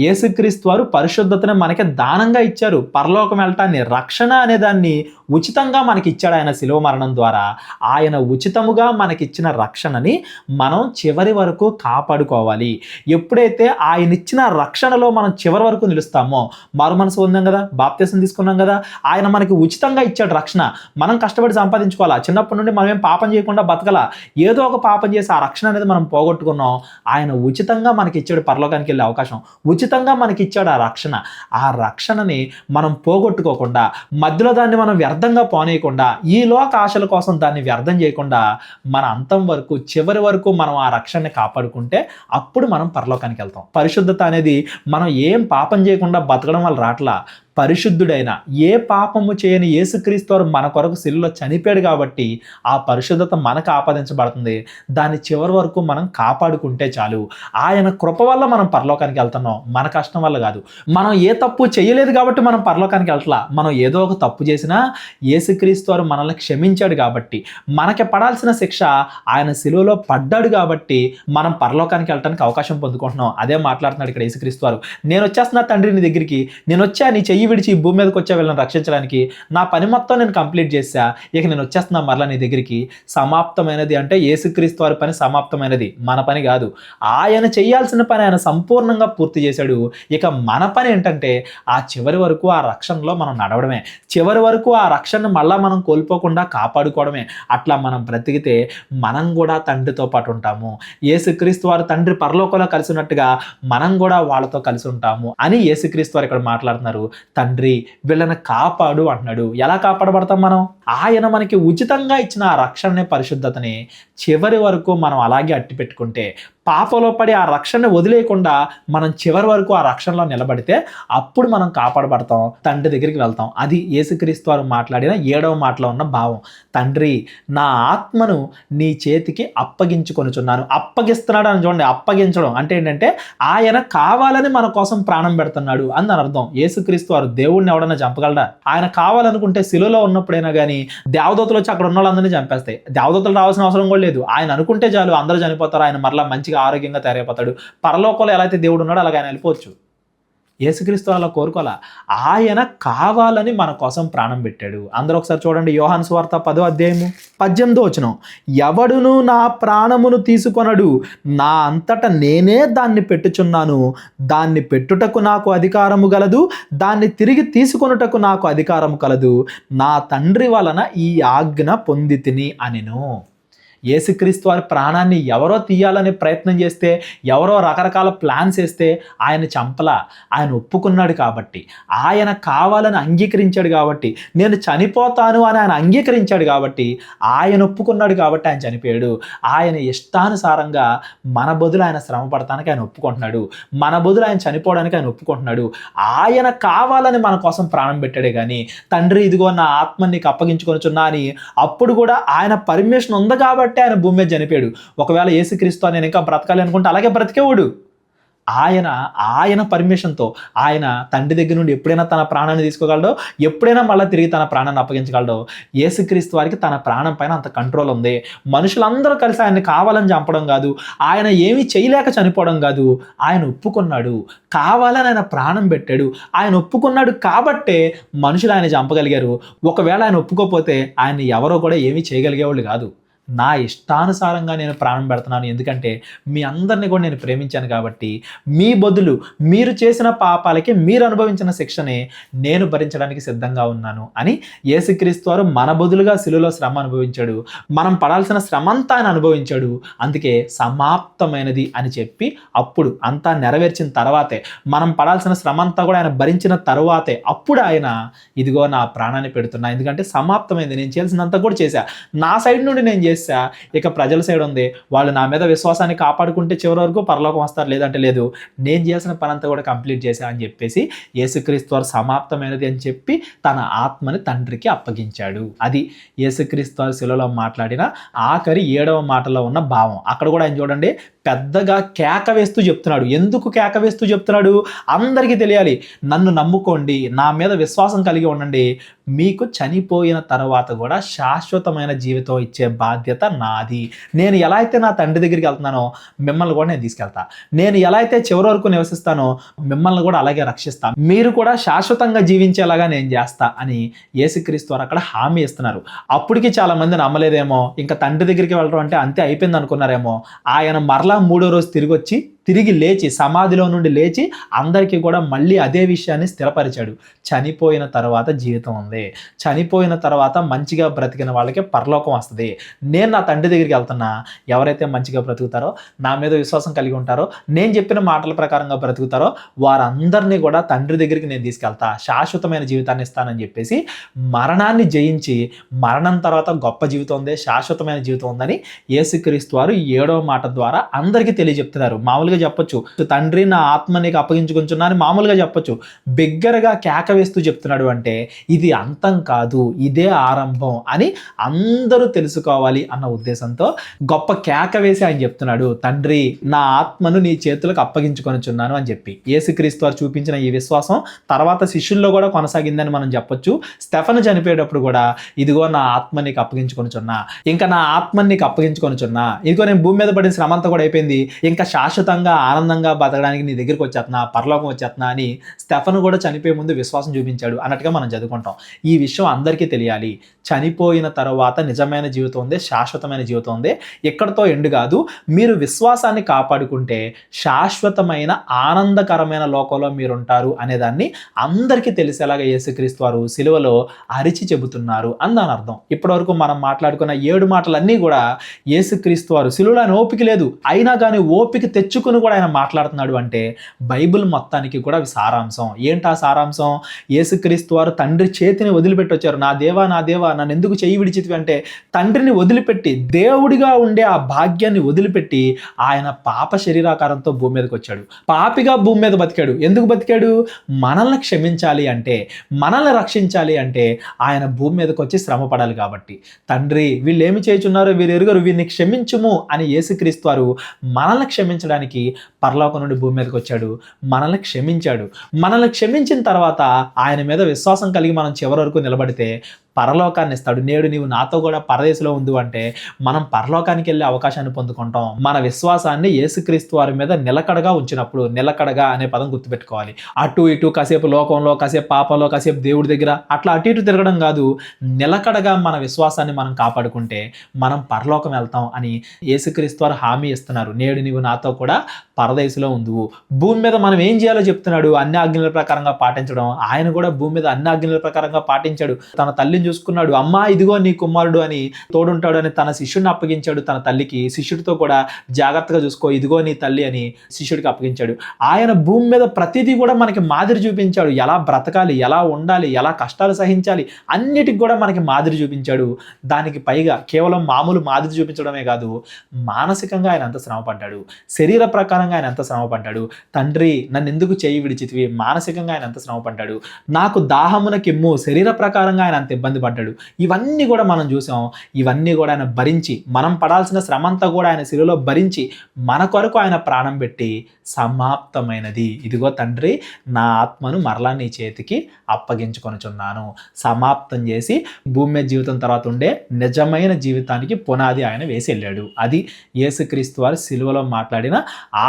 యేసుక్రీస్తు వారు పరిశుద్ధతను మనకి దానంగా ఇచ్చారు. పరలోకం వెళ్ళటాన్ని, రక్షణ అనే దాన్ని ఉచితంగా మనకి ఇచ్చాడు ఆయన శిలువ మరణం ద్వారా. ఆయన ఉచితముగా మనకిచ్చిన రక్షణని మనం చివరి వరకు కాపాడుకోవాలి. ఎప్పుడైతే ఆయన ఇచ్చిన రక్షణలో మనం చివరి వరకు నిలుస్తామో, మారు మనసు పొందాం కదా, బాప్తిసం తీసుకున్నాం కదా, ఆయన మనకి ఉచితంగా ఇచ్చాడు రక్షణ. మనం కష్టపడి సంపాదించుకోవాలా. చిన్నప్పటి నుండి మనం ఏం పాపం చేయకుండా బతకలా. ఏదో ఒక పాపం చేసి ఆ రక్షణ అనేది మనం పోగొట్టుకున్నాం. ఆయన ఉచితంగా మనకి ఇచ్చాడు పరలోకానికి వెళ్ళే అవకాశం. ఉచితంగా మనకి ఇచ్చాడు ఆ రక్షణ. ఆ రక్షణని మనం పోగొట్టుకోకుండా, మధ్యలో దాన్ని మనం వ్యర్థంగా పోనీయకుండా, ఈ లోక ఆశల కోసం దాన్ని వ్యర్థం చేయకుండా, మన అంతం వరకు, చివరి వరకు మనం ఆ రక్షణని కాపాడుకుంటే అప్పుడు మనం పరలోకానికి వెళ్తాం. పరిశుద్ధత అనేది మనం ఏం పాపం చేయకుండా బతకడం వల్ల రాట్లా. పరిశుద్ధుడైన, ఏ పాపము చేయని యేసుక్రీస్తు వారు మన కొరకు శిలువలో చనిపోయాడు కాబట్టి ఆ పరిశుద్ధత మనకు ఆపాదించబడుతుంది. దాన్ని చివరి వరకు మనం కాపాడుకుంటే చాలు. ఆయన కృప వల్ల మనం పరలోకానికి వెళ్తున్నాం, మన కష్టం వల్ల కాదు. మనం ఏ తప్పు చేయలేదు కాబట్టి మనం పరలోకానికి వెళ్తలా. మనం ఏదో ఒక తప్పు చేసినా యేసుక్రీస్తు వారు మనల్ని క్షమించాడు కాబట్టి, మనకి పడాల్సిన శిక్ష ఆయన శిలువలో పడ్డాడు కాబట్టి మనం పరలోకానికి వెళ్ళడానికి అవకాశం పొందుకుంటున్నాం. అదే మాట్లాడుతున్నాడు ఇక్కడ యేసుక్రీస్తు వారు. నేను వచ్చేస్తున్నా తండ్రి నీ దగ్గరికి, నేను వచ్చా నీ చెయ్యి విడిచి ఈ భూమి మీదకి వచ్చా వీళ్ళని రక్షించడానికి, నా పని మొత్తం నేను కంప్లీట్ చేశా, ఇక నేను వచ్చేస్తున్నా మరలా నీ దగ్గరికి. సమాప్తమైనది అంటే యేసుక్రీస్తు వారి పని సమాప్తమైనది, మన పని కాదు. ఆయన చేయాల్సిన పని ఆయన సంపూర్ణంగా పూర్తి చేశాడు. ఇక మన పని ఏంటంటే ఆ చివరి వరకు ఆ రక్షణలో మనం నడవడమే. చివరి వరకు ఆ రక్షణను మళ్ళా మనం కోల్పోకుండా కాపాడుకోవడమే. అట్లా మనం బ్రతికితే మనం కూడా తండ్రితో పాటు ఉంటాము. యేసుక్రీస్తు వారు తండ్రి పరలోకంలో కలిసి ఉన్నట్టుగా మనం కూడా వాళ్ళతో కలిసి ఉంటాము అని యేసుక్రీస్తు వారు ఇక్కడ మాట్లాడుతున్నారు. తండ్రి వీళ్ళని కాపాడు అంటున్నాడు. ఎలా కాపాడబడతాం మనం? ఆయన మనకి ఉచితంగా ఇచ్చిన ఆ రక్షణని, పరిశుద్ధతని చివరి వరకు మనం అలాగే అట్టి పెట్టుకుంటే, పాపంలో పడి ఆ రక్షణని వదిలేయకుండా మనం చివరి వరకు ఆ రక్షణలో నిలబడితే అప్పుడు మనం కాపాడబడతాం, తండ్రి దగ్గరికి వెళ్తాం. అది యేసుక్రీస్తు వారు మాట్లాడిన 7వ మాటలో ఉన్న భావం. తండ్రి నా ఆత్మను నీ చేతికి అప్పగించుకొనుచున్నాను. అప్పగిస్తున్నాడు అని చూడండి. అప్పగించడం అంటే ఏంటంటే ఆయన కావాలని మన కోసం ప్రాణం పెడుతున్నాడు అని దాని అర్థం. యేసుక్రీస్తు వారు దేవుడిని ఎవడన్నా చంపగలడా? ఆయన కావాలనుకుంటే శిలువలో ఉన్నప్పుడైనా కానీ దేవదూతలు వచ్చి అక్కడ ఉన్న వాళ్ళందరినీ చంపేస్తాయి. దేవదూతలు రావాల్సిన అవసరం కూడా లేదు. ఆయన అనుకుంటే చాలు, అందరూ చనిపోతారు, ఆయన మరలా మంచిగా ఆరోగ్యంగా తయారైపోతాడు. పరలోకంలో ఎలా అయితే దేవుడు ఉన్నాడో అలాగే ఆయన వెళ్ళిపోవచ్చు. యేసుక్రీస్తు అలా కోరుకోవాలా. ఆయన కావాలని మన కోసం ప్రాణం పెట్టాడు. అందరూ ఒకసారి చూడండి, యోహాను సువార్త 10వ అధ్యాయము 18వ వచనం. ఎవడును నా ప్రాణమును తీసుకొనడు, నా అంతట నేనే దాన్ని పెట్టుచున్నాను. దాన్ని పెట్టుటకు నాకు అధికారము గలదు, దాన్ని తిరిగి తీసుకొనుటకు నాకు అధికారము కలదు. నా తండ్రి వలన ఈ ఆజ్ఞ పొందితిని అనెను. యేసుక్రీస్తు వారి ప్రాణాన్ని ఎవరో తీయాలనే ప్రయత్నం చేస్తే, ఎవరో రకరకాల ప్లాన్స్ వేస్తే ఆయన చంపలా. ఆయన ఒప్పుకున్నాడు కాబట్టి, ఆయన కావాలని అంగీకరించాడు కాబట్టి, నేను చనిపోతాను అని ఆయన అంగీకరించాడు కాబట్టి, ఆయన ఒప్పుకున్నాడు కాబట్టి ఆయన చనిపోయాడు. ఆయన ఇష్టానుసారంగా మన బదులు ఆయన శ్రమ పడటానికి ఆయన ఒప్పుకుంటున్నాడు. మన బదులు ఆయన చనిపోవడానికి ఆయన ఒప్పుకుంటున్నాడు. ఆయన కావాలని మన కోసం ప్రాణం పెట్టాడే కానీ, తండ్రి ఇదిగో నా ఆత్మని నీకు అప్పగించుకొనుచున్నా అని అప్పుడు కూడా ఆయన పర్మిషన్ ఉంది కాబట్టి ఆయన భూమి మీద చనిపోయాడు. ఒకవేళ యేసుక్రీస్తు నేను ఇంకా బ్రతకాలి అనుకుంటే అలాగే బ్రతికేవాడు. ఆయన పర్మిషన్తో ఆయన తండ్రి దగ్గర నుండి ఎప్పుడైనా తన ప్రాణాన్ని తీసుకోగలడో, ఎప్పుడైనా మళ్ళీ తిరిగి తన ప్రాణాన్ని అప్పగించగలడో. యేసుక్రీస్తు వారికి తన ప్రాణం పైన అంత కంట్రోల్ ఉంది. మనుషులందరూ కలిసి ఆయన్ని కావాలని చంపడం కాదు, ఆయన ఏమీ చేయలేక చనిపోవడం కాదు. ఆయన ఒప్పుకున్నాడు, కావాలని ఆయన ప్రాణం పెట్టాడు. ఆయన ఒప్పుకున్నాడు కాబట్టే మనుషులు ఆయన చంపగలిగారు. ఒకవేళ ఆయన ఒప్పుకోకపోతే ఆయన ఎవరో కూడా ఏమీ చేయగలిగేవాళ్ళు కాదు. నా ఇష్టానుసారంగా నేను ప్రాణం పెడుతున్నాను, ఎందుకంటే మీ అందరినీ కూడా నేను ప్రేమించాను కాబట్టి మీ బదులు మీరు చేసిన పాపాలకి మీరు అనుభవించిన శిక్షనే నేను భరించడానికి సిద్ధంగా ఉన్నాను అని యేసుక్రీస్తు వారు మన బదులుగా శిలువలో శ్రమ అనుభవించాడు. మనం పడాల్సిన శ్రమ అంతా ఆయన అనుభవించాడు. అందుకే సమాప్తమైనది అని చెప్పి అప్పుడు అంతా నెరవేర్చిన తర్వాతే, మనం పడాల్సిన శ్రమ అంతా కూడా ఆయన భరించిన తరువాతే అప్పుడు ఆయన ఇదిగో నా ప్రాణాన్ని పెడుతున్నా, ఎందుకంటే సమాప్తమైంది, నేను చేయాల్సినంత కూడా చేశా, నా సైడ్ నుండి నేను చేశా, ఇక ప్రజల సైడ్ ఉంది, వాళ్ళు నా మీద విశ్వాసాన్ని కాపాడుకుంటే చివరి వరకు పరలోకం వస్తారు, లేదంటే లేదు, నేను చేయాల్సిన పని అంతా కూడా కంప్లీట్ చేశా అని చెప్పేసి యేసుక్రీస్తు వారు సమాప్తమైనది అని చెప్పి తన ఆత్మని తండ్రికి అప్పగించాడు. అది యేసుక్రీస్తు వారు శిలువలో మాట్లాడిన ఆఖరి 7వ మాటలో ఉన్న భావం. అక్కడ కూడా ఆయన చూడండి పెద్దగా కేక వేస్తూ చెప్తున్నాడు. ఎందుకు కేక వేస్తూ చెప్తున్నాడు? అందరికీ తెలియాలి, నన్ను నమ్ముకోండి, నా మీద విశ్వాసం కలిగి ఉండండి, మీకు చనిపోయిన తర్వాత కూడా శాశ్వతమైన జీవితం ఇచ్చే బాధ్యత నాది. నేను ఎలా అయితే నా తండ్రి దగ్గరికి వెళ్తున్నానో మిమ్మల్ని కూడా నేను తీసుకెళ్తా, నేను ఎలా అయితే చివరి వరకు నివసిస్తానో మిమ్మల్ని కూడా అలాగే రక్షిస్తాను, మీరు కూడా శాశ్వతంగా జీవించేలాగా నేను చేస్తా అని యేసుక్రీస్తు వారు అక్కడ హామీ ఇస్తున్నారు. అప్పటికి చాలా మంది నమ్మలేదేమో, ఇంకా తండ్రి దగ్గరికి వెళ్ళడం అంటే అంతే అయిపోయింది అనుకున్నారేమో. ఆయన మరలా 3వ రోజు తిరిగి లేచి సమాధిలో నుండి లేచి అందరికీ కూడా మళ్ళీ అదే విషయాన్ని స్థిరపరిచాడు. చనిపోయిన తర్వాత జీవితం ఉంది, చనిపోయిన తర్వాత మంచిగా బ్రతికిన వాళ్ళకి పరలోకం వస్తుంది. నేను నా తండ్రి దగ్గరికి వెళ్తున్నా, ఎవరైతే మంచిగా బ్రతుకుతారో, నా మీద విశ్వాసం కలిగి ఉంటారో, నేను చెప్పిన మాటల ప్రకారంగా బ్రతుకుతారో వారందరినీ కూడా తండ్రి దగ్గరికి నేను తీసుకెళ్తా, శాశ్వతమైన జీవితాన్ని ఇస్తానని చెప్పేసి మరణాన్ని జయించి మరణం తర్వాత గొప్ప జీవితం ఉంది, శాశ్వతమైన జీవితం ఉందని యేసుక్రీస్తు వారు 7వ మాట ద్వారా అందరికీ తెలియజెప్తున్నారు. మామూలుగా చెప్పొచ్చు, తండ్రి నా ఆత్మ నీకు అప్పగించుకుంటున్నా అని మామూలుగా చెప్పొచ్చు. బిగ్గరగా కేక వేస్తూ చెప్తున్నాడు అంటే ఇది అంతం కాదు, ఇదే ఆరంభం అని అందరూ తెలుసుకోవాలి అన్న ఉద్దేశంతో గొప్ప కేక వేసి ఆయన చెప్తున్నాడు, తండ్రి నా ఆత్మను నీ చేతులకు అప్పగించుకొనుచున్నాను అని చెప్పి. యేసుక్రీస్తు వారు చూపించిన ఈ విశ్వాసం తర్వాత శిష్యుల్లో కూడా కొనసాగిందని మనం చెప్పొచ్చు. స్టెఫను చనిపోయేటప్పుడు కూడా ఇదిగో నా ఆత్మ నీకు అప్పగించుకొనుచున్నా, ఇంకా నా ఆత్మని నీకు అప్పగించుకొనుచున్నా, ఇదిగో నేను భూమి మీద పడిన శ్రమ అంతా కూడా అయిపోయింది, ఇంకా శాశ్వతంగా ఆనందంగా బతకడానికి నీ దగ్గరికి వచ్చేస్తున్నా, పరలోకం వచ్చేస్తున్నా అని స్టెఫను కూడా చనిపోయే ముందు విశ్వాసం చూపించాడు అన్నట్టుగా మనం చదువుకుంటాం. ఈ విషయం అందరికీ తెలియాలి. చనిపోయిన తర్వాత నిజమైన జీవితం ఉంది, శాశ్వతమైన జీవితం ఉంది, ఎక్కడితో ఎండు కాదు. మీరు విశ్వాసాన్ని కాపాడుకుంటే శాశ్వతమైన ఆనందకరమైన లోకంలో మీరుంటారు అనేదాన్ని అందరికీ తెలిసేలాగా యేసుక్రీస్తు వారు సిలువలో అరిచి చెబుతున్నారు అని దాని అర్థం. ఇప్పటివరకు మనం మాట్లాడుకున్న 7 మాటలన్నీ కూడా యేసుక్రీస్తు వారు సిలువలో ఆయన ఓపిక లేదు, అయినా కానీ ఓపిక తెచ్చుకుని కూడా ఆయన మాట్లాడుతున్నాడు అంటే బైబిల్ మొత్తానికి కూడా సారాంశం. ఏంటా సారాంశం? యేసుక్రీస్తు వారు తండ్రి చేతిని వదిలిపెట్టి వచ్చారు. నా దేవా నా దేవా నన్ను ఎందుకు చేయి విడిచితివి అంటే తండ్రిని వదిలిపెట్టి దేవుడిగా ఉండే ఆ భాగ్యాన్ని వదిలిపెట్టి ఆయన పాప శరీరాకారంతో భూమి మీదకి వచ్చాడు. పాపిగా భూమి మీద బతికాడు. ఎందుకు బతికాడు? మనల్ని క్షమించాలి అంటే, మనల్ని రక్షించాలి అంటే ఆయన భూమి మీదకి వచ్చి శ్రమ పడాలి కాబట్టి. తండ్రి వీళ్ళు ఏమి చేయుచున్నారో వీరు ఎరుగరు, వీరిని క్షమించుము అని యేసుక్రీస్తు వారు మనల్ని క్షమించడానికి పరలోకం నుండి భూమి మీదకి వచ్చాడు, మనల్ని క్షమించాడు. మనల్ని క్షమించిన తర్వాత ఆయన మీద విశ్వాసం కలిగి మనం చివరి వరకు నిలబడితే పరలోకాన్ని ఇస్తాడు. నేడు నీవు నాతో కూడా పరదేశంలో ఉంది అంటే మనం పరలోకానికి వెళ్ళే అవకాశాన్ని పొందుకుంటాం. మన విశ్వాసాన్ని యేసుక్రీస్తు వారి మీద నిలకడగా ఉంచినప్పుడు, నిలకడగా అనే పదం గుర్తుపెట్టుకోవాలి. అటు ఇటు కాసేపు లోకంలో, కాసేపు పాపంలో, కాసేపు దేవుడి దగ్గర అట్లా అటు ఇటు తిరగడం కాదు. నిలకడగా మన విశ్వాసాన్ని మనం కాపాడుకుంటే మనం పరలోకం వెళ్తాం అని యేసుక్రీస్తు వారు హామీ ఇస్తున్నారు. నేడు నీవు నాతో కూడా పరదేశంలో ఉందువు. భూమి మీద మనం ఏం చేయాలో చెప్తున్నాడు, అన్ని ఆజ్ఞల ప్రకారంగా పాటించడం. ఆయన కూడా భూమి మీద అన్ని ఆజ్ఞల ప్రకారంగా పాటించాడు. తన తల్లిని చూసుకున్నాడు, అమ్మా ఇదిగో నీ కుమారుడు అని, తోడుంటాడు అని తన శిష్యుడిని అప్పగించాడు తన తల్లికి. శిష్యుడితో కూడా జాగ్రత్తగా చూసుకో, ఇదిగో నీ తల్లి అని శిష్యుడికి అప్పగించాడు. ఆయన భూమి మీద ప్రతిదీ కూడా మనకి మాదిరి చూపించాడు. ఎలా బ్రతకాలి, ఎలా ఉండాలి, ఎలా కష్టాలు సహించాలి, అన్నిటికి కూడా మనకి మాదిరి చూపించాడు. దానికి పైగా కేవలం మామూలు మాదిరి చూపించడమే కాదు, మానసికంగా ఆయన ఎంత శ్రమ పడ్డాడు, శరీర ప్రకారంగా ఆయన ఎంత శ్రమ పడ్డాడు. తండ్రి నన్ను ఎందుకు చేయి విడిచితివి, మానసికంగా ఆయన ఎంత శ్రమ పడ్డాడు. నాకు దాహమున కిమ్ము, శరీర ప్రకారంగా ఆయన అంత ఇబ్బంది పడ్డాడు. ఇవన్నీ కూడా మనం చూసాం. ఇవన్నీ కూడా ఆయన భరించి, మనం పడాల్సిన శ్రమ అంతా కూడా ఆయన శిలువలో భరించి మన కొరకు ఆయన ప్రాణం పెట్టి సమాప్తమైనది, ఇదిగో తండ్రి నా ఆత్మను మరలా నీ చేతికి అప్పగించుకొనుచున్నాను, సమాప్తం చేసి భూమి మీద జీవితం తర్వాత ఉండే నిజమైన జీవితానికి పునాది ఆయన వేసి వెళ్ళాడు. అది యేసుక్రీస్తు వారు సిలువలో మాట్లాడిన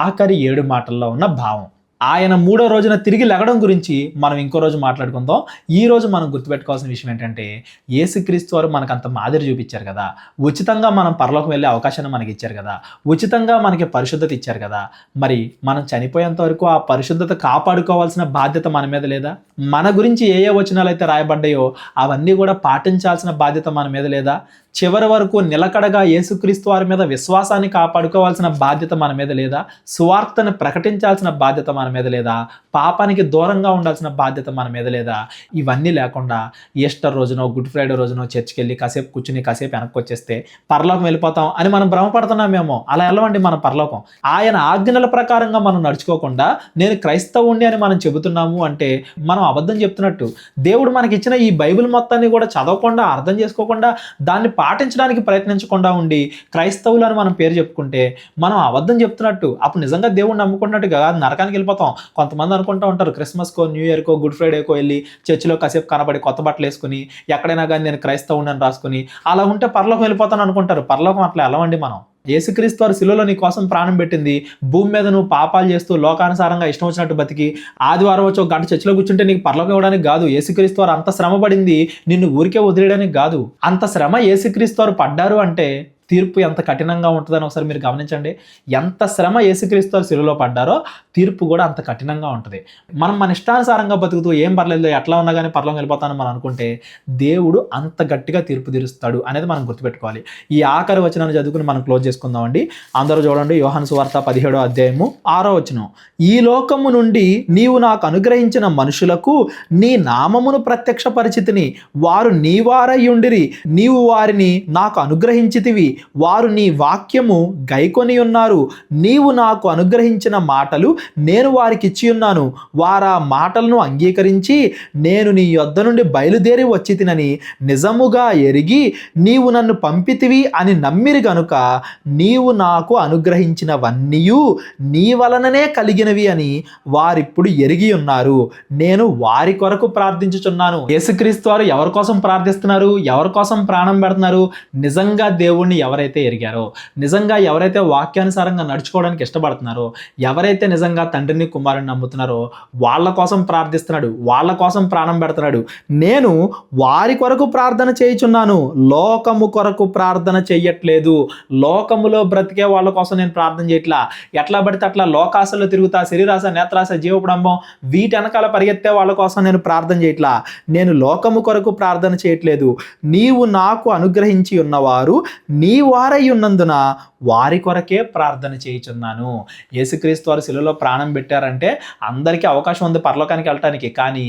ఆఖరి 7 మాటల్లో ఉన్న భావం. ఆయన 3వ రోజున తిరిగి లెగడం గురించి మనం ఇంకో రోజు మాట్లాడుకుందాం. ఈ రోజు మనం గుర్తుపెట్టుకోవాల్సిన విషయం ఏంటంటే, యేసుక్రీస్తు వారు మనకు అంత మాదిరి చూపించారు కదా, ఉచితంగా మనం పరలోకం వెళ్ళే అవకాశాన్ని మనకి ఇచ్చారు కదా, ఉచితంగా మనకి పరిశుద్ధత ఇచ్చారు కదా, మరి మనం చనిపోయేంత వరకు ఆ పరిశుద్ధత కాపాడుకోవాల్సిన బాధ్యత మన మీద లేదా? మన గురించి ఏ ఏ వచనాలు అయితే రాయబడ్డాయో అవన్నీ కూడా పాటించాల్సిన బాధ్యత మన మీద లేదా? చివరి వరకు నిలకడగా యేసుక్రీస్తు వారి మీద విశ్వాసాన్ని కాపాడుకోవాల్సిన బాధ్యత మన మీద లేదా? సువార్తను ప్రకటించాల్సిన బాధ్యత మన మీద లేదా? పాపానికి దూరంగా ఉండాల్సిన బాధ్యత మన మీద లేదా? ఇవన్నీ లేకుండా ఈస్టర్ రోజునో గుడ్ ఫ్రైడే రోజునో చర్చికి వెళ్ళి కాసేపు కూర్చుని కాసేపు వెనక్కి వచ్చేస్తే పరలోకం వెళ్ళిపోతాం అని మనం భ్రమపడుతున్నామేమో. అలా వెళ్ళవండి మన పరలోకం. ఆయన ఆజ్ఞల ప్రకారంగా మనం నడుచుకోకుండా నేను క్రైస్తవుణ్ణి అని మనం చెబుతున్నాము అంటే మనం అబద్ధం చెప్తున్నట్టు. దేవుడు మనకి ఇచ్చిన ఈ బైబిల్ మొత్తాన్ని కూడా చదవకుండా అర్థం చేసుకోకుండా దాన్ని పాటించడానికి ప్రయత్నించకుండా ఉండి క్రైస్తవులు అని మనం పేరు చెప్పుకుంటే మనం అబద్ధం చెప్తున్నట్టు. అప్పుడు నిజంగా దేవుడిని నమ్ముకున్నట్టుగా నరకానికి వెళ్ళిపోతాం. కొంతమంది అనుకుంటూ ఉంటారు క్రిస్మస్కో న్యూ ఇయర్కో గుడ్ ఫ్రైడేకో వెళ్ళి చర్చిలో కాసేపు కనబడి కొత్త బట్టలు వేసుకుని ఎక్కడైనా కానీ నేను క్రైస్తవుని అని రాసుకుని అలా ఉంటే పరలోకం వెళ్ళిపోతాను అనుకుంటారు. పరలోకం అట్లా వెళ్ళవండి మనం. యేసుక్రీస్తు వారు శిలువలో నీ కోసం ప్రాణం పెట్టింది భూమి మీద నువ్వు పాపాలు చేస్తూ లోకానుసారంగా ఇష్టం వచ్చినట్టు బతికి ఆదివారం వచ్చి ఒక గంట చర్చిలో కూర్చుంటే నీకు పరలోకం ఇవ్వడానికి కాదు. యేసుక్రీస్తు వారు అంత శ్రమ పడింది నిన్ను ఊరికే వదిలేయడానికి కాదు. అంత శ్రమ యేసుక్రీస్తు వారు పడ్డారు అంటే తీర్పు ఎంత కఠినంగా ఉంటుందని ఒకసారి మీరు గమనించండి. ఎంత శ్రమ యేసుక్రీస్తు వారు శిలువలో పడ్డారో తీర్పు కూడా అంత కఠినంగా ఉంటుంది. మనం మన ఇష్టానుసారంగా బతుకుతూ ఏం పర్లేదు ఎట్లా ఉన్నా కానీ పరలోకం వెళ్ళిపోతానని మనం అనుకుంటే దేవుడు అంత గట్టిగా తీర్పు తీరుస్తాడు అనేది మనం గుర్తుపెట్టుకోవాలి. ఈ ఆఖరి వచనాన్ని చదువుకుని మనం క్లోజ్ చేసుకుందామండి. అందరూ చూడండి, యోహాను సువార్త 17వ అధ్యాయము 6వ వచనం. ఈ లోకము నుండి నీవు నాకు అనుగ్రహించిన మనుషులకు నీ నామమును ప్రత్యక్షపరిచితిని, వారు నీ వారయ్యుండిరి, నీవు వారిని నాకు అనుగ్రహించితివి, వారు నీ వాక్యము గైకొని ఉన్నారు, నీవు నాకు అనుగ్రహించిన మాటలు నేను వారికి ఇచ్చి ఉన్నాను, వారా మాటలను అంగీకరించి నేను నీ యొద్ద నుండి బయలుదేరి వచ్చి తినని నిజముగా ఎరిగి నీవు నన్ను పంపితివి అని నమ్మిరి గనుక నీవు నాకు అనుగ్రహించినవన్నీయు నీ వలననే కలిగినవి అని వారిప్పుడు ఎరిగి ఉన్నారు, నేను వారి కొరకు ప్రార్థించుచున్నాను. యేసుక్రీస్తు వారు ఎవరి కోసం ప్రార్థిస్తున్నారు? ఎవరి కోసం ప్రాణం పెడుతున్నారు? నిజంగా దేవుణ్ణి ఎవరైతే ఎరిగారో, నిజంగా ఎవరైతే వాక్యానుసారంగా నడుచుకోవడానికి ఇష్టపడుతున్నారో, ఎవరైతే నిజంగా తండ్రిని కుమారుని నమ్ముతున్నారో వాళ్ళ కోసం ప్రార్థిస్తున్నాడు, వాళ్ళ కోసం ప్రాణం పెడుతున్నాడు. నేను వారి కొరకు ప్రార్థన చేయుచున్నాను, లోకము కొరకు ప్రార్థన చెయ్యట్లేదు. లోకములో బ్రతికే వాళ్ళ కోసం నేను ప్రార్థన చేయట్లా. ఎట్లా పడితే అట్లా లోకాశలో తిరుగుతా, శరీరాశ, నేత్రాశ, జీవపడంబం వీటి వెనకాల పరిగెత్తే వాళ్ళ కోసం నేను ప్రార్థన చేయట్లా. నేను లోకము కొరకు ప్రార్థన చేయట్లేదు. నీవు నాకు అనుగ్రహించి ఉన్నవారు నీ వారై ఉన్నందున వారి కొరకే ప్రార్థన చేయుచున్నాను. యేసుక్రీస్తు వారు శిలువలో ప్రాణం పెట్టారంటే అందరికీ అవకాశం ఉంది పరలోకానికి వెళ్ళటానికి. కానీ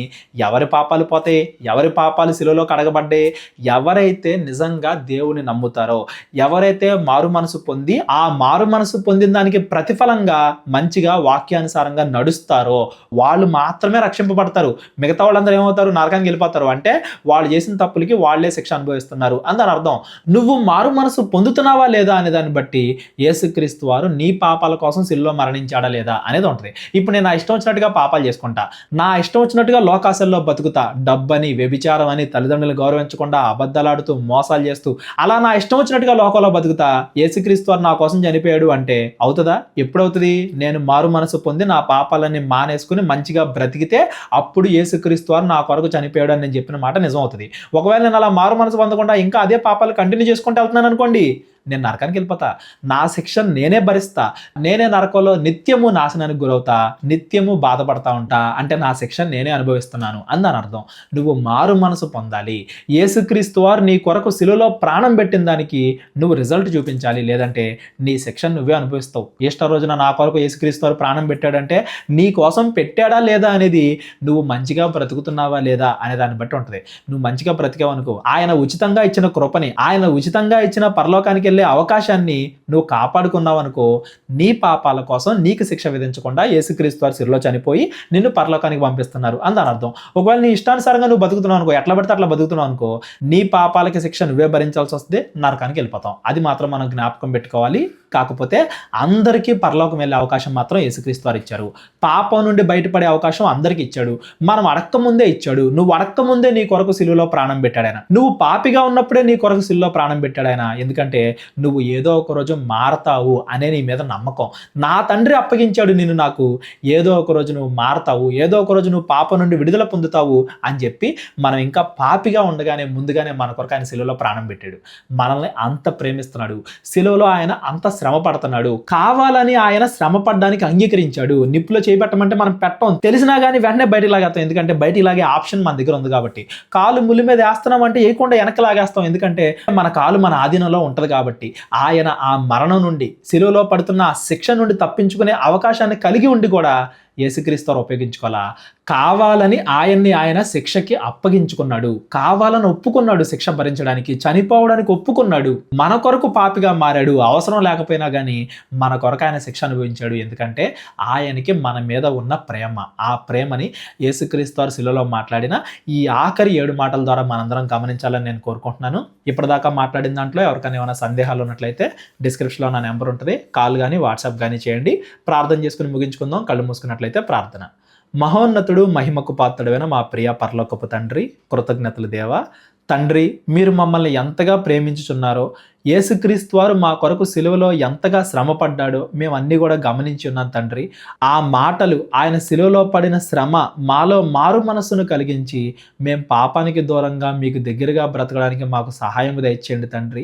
ఎవరి పాపాలు పోతాయి? ఎవరి పాపాలు శిలువలో కడగబడ్డాయి? ఎవరైతే నిజంగా దేవుని నమ్ముతారో, ఎవరైతే మారు మనసు పొంది ఆ మారు మనసు పొందిన దానికి ప్రతిఫలంగా మంచిగా వాక్యానుసారంగా నడుస్తారో వాళ్ళు మాత్రమే రక్షింపబడతారు. మిగతా వాళ్ళందరూ ఏమవుతారు? నరకానికి వెళ్ళిపోతారు. అంటే వాళ్ళు చేసిన తప్పులకి వాళ్ళే శిక్ష అనుభవిస్తున్నారు అని దాని అర్థం. నువ్వు మారు మనసు పొందుతున్నావా లేదా అనే దాన్ని బట్టి యేసుక్రీస్తు వారు నీ పాపాల కోసం శిలువలో మరణించాడా లేదా అనేది ఉంటుంది. ఇప్పుడు నేను నా ఇష్టం వచ్చినట్టుగా పాపాలు చేసుకుంటా, నా ఇష్టం వచ్చినట్టుగా లోకాశల్లో బతుకుతా, డబ్బని, వ్యభిచారం అని, తల్లిదండ్రులు గౌరవించకుండా అబద్ధాలాడుతూ మోసాలు చేస్తూ అలా నా ఇష్టం వచ్చినట్టుగా లోకంలో బతుకుతా. యేసుక్రీస్తు వారు నా కోసం చనిపోయాడు అంటే అవుతుందా? ఎప్పుడవుతుంది? నేను మారు మనసు పొంది నా పాపాలన్నీ మానేసుకుని మంచిగా బ్రతికితే అప్పుడు యేసుక్రీస్తు వారు నా కొరకు చనిపోయాడు అని నేను చెప్పిన మాట నిజం అవుతుంది. ఒకవేళ నేను అలా మారు మనసు పొందకుండా ఇంకా అదే పాపాలు కంటిన్యూ చేసుకుంటూ వెళ్తున్నాను అనుకోండి, నేను నరకానికి వెళ్ళిపోతా. నా శిక్ష నేనే భరిస్తా. నేనే నరకంలో నిత్యము నాశనానికి గురవుతా, నిత్యము బాధపడతా ఉంటా. అంటే నా శిక్ష నేనే అనుభవిస్తున్నాను అని దాని అర్థం. నువ్వు మారు మనసు పొందాలి. యేసుక్రీస్తు వారు నీ కొరకు శిలువలో ప్రాణం పెట్టిన దానికి నువ్వు రిజల్ట్ చూపించాలి, లేదంటే నీ శిక్ష నువ్వే అనుభవిస్తావు. ఈస్టర్ రోజున నా కొరకు యేసుక్రీస్తు వారు ప్రాణం పెట్టాడంటే నీ కోసం పెట్టాడా లేదా అనేది నువ్వు మంచిగా బ్రతుకుతున్నావా లేదా అనే దాన్ని బట్టి ఉంటుంది. నువ్వు మంచిగా బ్రతికావు అనుకో, ఆయన ఉచితంగా ఇచ్చిన కృపని, ఆయన ఉచితంగా ఇచ్చిన పరలోకానికి వెళ్ళే అవకాశాన్ని నువ్వు కాపాడుకున్నావు అనుకో, నీ పాపాల కోసం నీకు శిక్ష విధించకుండా యేసుక్రీస్తు వారు శిలువలో చనిపోయి నిన్ను పరలోకానికి పంపిస్తున్నారు అని దాని అర్థం. ఒకవేళ నీ ఇష్టానుసారంగా నువ్వు బతుకుతున్నావు అనుకో, ఎట్లా పడితే అట్లా బతుకుతున్నావు అనుకో, నీ పాపాలకి శిక్ష నువ్వే భరించాల్సి వస్తే నరకానికి వెళ్ళిపోతాం. అది మాత్రం మనం జ్ఞాపకం పెట్టుకోవాలి. కాకపోతే అందరికీ పరలోకం వెళ్ళే అవకాశం మాత్రం యేసుక్రీస్తు వారు ఇచ్చారు. పాపం నుండి బయటపడే అవకాశం అందరికీ ఇచ్చాడు. మనం అడక్క ముందే ఇచ్చాడు. నువ్వు అడక్క ముందే నీ కొరకు సిలువలో ప్రాణం పెట్టాడు ఆయన. నువ్వు పాపిగా ఉన్నప్పుడే నీ కొరకు సిలువలో ప్రాణం పెట్టాడు ఆయన. ఎందుకంటే నువ్వు ఏదో ఒక రోజు మారతావు అనే నీ మీద నమ్మకం. నా తండ్రి అప్పగించాడు నిన్ను నాకు, ఏదో ఒక రోజు నువ్వు మారతావు, ఏదో ఒక రోజు నువ్వు పాపం నుండి విడుదల పొందుతావు అని చెప్పి మనం ఇంకా పాపిగా ఉండగానే ముందుగానే మన కొరకు ఆయన సిలువలో ప్రాణం పెట్టాడు. మనల్ని అంత ప్రేమిస్తున్నాడు. సిలువలో ఆయన అంత శ్రమ పడుతున్నాడు. కావాలని ఆయన శ్రమ పడడానికి అంగీకరించాడు. నిప్పులో చేయబెట్టమంటే మనం పెట్టం, తెలిసినా కానీ వెంటనే బయటికి లాగేస్తాం. ఎందుకంటే బయటికి లాగే ఆప్షన్ మన దగ్గర ఉంది కాబట్టి. కాలు ముళ్ళు మీద వేస్తున్నాం అంటే వేయకుండా వెనక లాగేస్తాం. ఎందుకంటే మన కాలు మన ఆధీనంలో ఉంటది కాబట్టి. ఆయన ఆ మరణం నుండి, సిలువలో పడుతున్న ఆ శిక్ష నుండి తప్పించుకునే అవకాశాన్ని కలిగి ఉండి కూడా యేసుక్రీస్తు వారు ఉపయోగించుకోవాలా? కావాలని ఆయన్ని ఆయన శిక్షకి అప్పగించుకున్నాడు. కావాలని ఒప్పుకున్నాడు శిక్ష భరించడానికి, చనిపోవడానికి ఒప్పుకున్నాడు. మన కొరకు పాపిగా మారాడు. అవసరం లేకపోయినా కానీ మన కొరకు ఆయన శిక్ష అనుభవించాడు. ఎందుకంటే ఆయనకి మన మీద ఉన్న ప్రేమ. ఆ ప్రేమని యేసుక్రీస్తు వారు శిలువలో మాట్లాడిన ఈ ఆఖరి 7 మాటల ద్వారా మనందరం గమనించాలని నేను కోరుకుంటున్నాను. ఇప్పటిదాకా మాట్లాడిన దాంట్లో ఎవరికైనా ఏమైనా సందేహాలు ఉన్నట్లయితే డిస్క్రిప్షన్లో నా నెంబర్ ఉంటుంది. కాల్ కానీ వాట్సాప్ కానీ చేయండి. ప్రార్థన చేసుకుని ముగించుకుందాం. కళ్ళు మూసుకున్నట్లయితే ప్రార్థన. మహోన్నతుడు, మహిమకు పాత్రుడైన మా ప్రియ పరలోకపు తండ్రి, కృతజ్ఞతలు దేవా. తండ్రి, మీరు మమ్మల్ని ఎంతగా ప్రేమించుచున్నారో, యేసుక్రీస్తు వారు మా కొరకు సిలువలో ఎంతగా శ్రమ పడ్డాడో మేము అన్నీ కూడా గమనించి ఉన్నాం తండ్రి. ఆ మాటలు, ఆయన సిలువలో పడిన శ్రమ మాలో మారు మనస్సును కలిగించి మేము పాపానికి దూరంగా మీకు దగ్గరగా బ్రతకడానికి మాకు సహాయం దయచేయండి తండ్రి.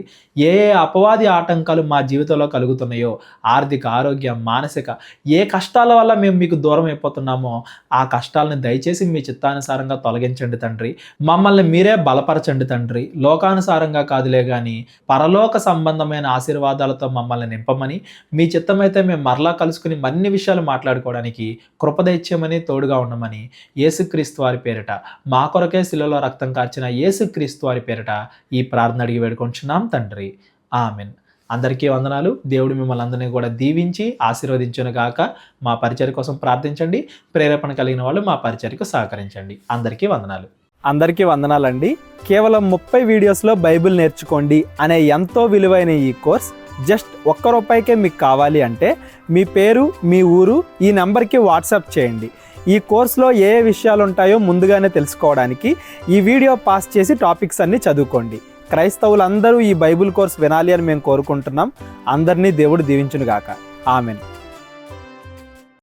ఏ అపవాది ఆటంకాలు మా జీవితంలో కలుగుతున్నాయో, ఆర్థిక, ఆరోగ్యం, మానసిక ఏ కష్టాల వల్ల మేము మీకు దూరం అయిపోతున్నామో ఆ కష్టాలను దయచేసి మీ చిత్తానుసారంగా తొలగించండి తండ్రి. మమ్మల్ని మీరే బలపరచండి తండ్రి. లోకానుసారంగా కాదులే కానీ పరలోక సంబంధమైన ఆశీర్వాదాలతో మమ్మల్ని నింపమని, మీ చిత్తమైతే మేము మరలా కలుసుకుని మరిన్ని విషయాలు మాట్లాడుకోవడానికి కృపదైత్యమని, తోడుగా ఉండమని యేసుక్రీస్తు వారి పేరిట, మా కొరకే శిలువలో రక్తం కార్చిన యేసుక్రీస్తు వారి పేరిట ఈ ప్రార్థన అడిగి వేడుకొంచున్నాం తండ్రి. ఆమెన్. అందరికీ వందనాలు. దేవుడు మిమ్మల్ని అందరినీ కూడా దీవించి ఆశీర్వదించును గాక. మా పరిచర్య కోసం ప్రార్థించండి. ప్రేరేపణ కలిగిన వాళ్ళు మా పరిచర్యకు సహకరించండి. అందరికీ వందనాలు. అందరికీ వందనాలండి. కేవలం 30 వీడియోస్లో బైబిల్ నేర్చుకోండి అనే ఎంతో విలువైన ఈ కోర్స్ జస్ట్ ₹1 మీకు కావాలి అంటే మీ పేరు, మీ ఊరు ఈ నెంబర్కి వాట్సాప్ చేయండి. ఈ కోర్సులో ఏ విషయాలు ఉంటాయో ముందుగానే తెలుసుకోవడానికి ఈ వీడియో పాస్ చేసి టాపిక్స్ అన్నీ చదువుకోండి. క్రైస్తవులందరూ ఈ బైబిల్ కోర్స్ వినాలి అని మేము కోరుకుంటున్నాం. అందరినీ దేవుడు దీవించును గాక. ఆమెన్.